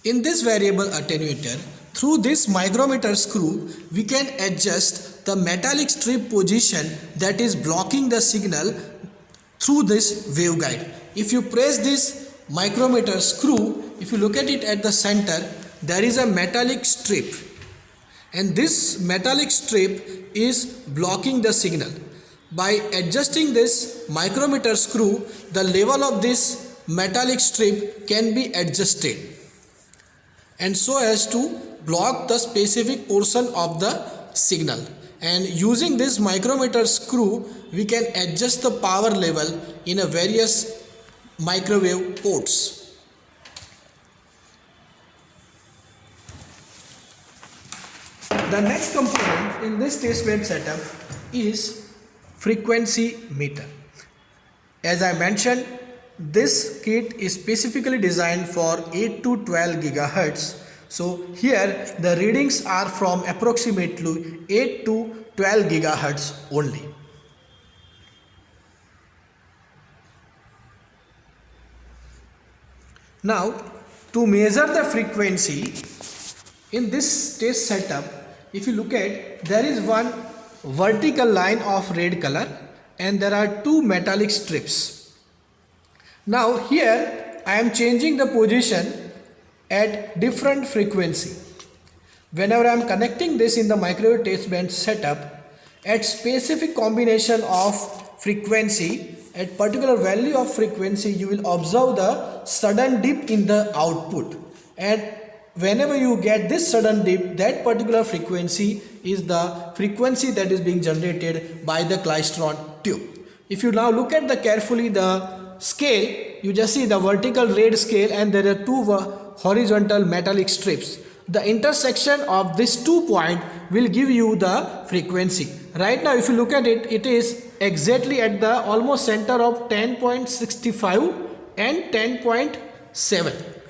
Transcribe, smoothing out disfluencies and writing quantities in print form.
In this variable attenuator, through this micrometer screw, we can adjust the metallic strip position that is blocking the signal through this waveguide. If you press this micrometer screw, if you look at it at the center, there is a metallic strip, and this metallic strip is blocking the signal. By adjusting this micrometer screw, the level of this metallic strip can be adjusted, and so as to block the specific portion of the signal. And using this micrometer screw, we can adjust the power level in a various microwave ports. The next component in this test bed setup is frequency meter. As I mentioned, this kit is specifically designed for 8 to 12 gigahertz. So here the readings are from approximately 8 to 12 gigahertz only. Now, to measure the frequency in this test setup, if you look at, there is one vertical line of red color and there are two metallic strips. Now here I am changing the position at different frequency. Whenever I am connecting this in the microwave test bed setup, at specific combination of frequency, at particular value of frequency, you will observe the sudden dip in the output, and whenever you get this sudden dip, that particular frequency is the frequency that is being generated by the klystron tube. If you now look at the carefully the scale, you just see the vertical red scale and there are two horizontal metallic strips. The intersection of these 2 points will give you the frequency. Right now if you look at it, it is exactly at the almost center of 10.65 and 10.7.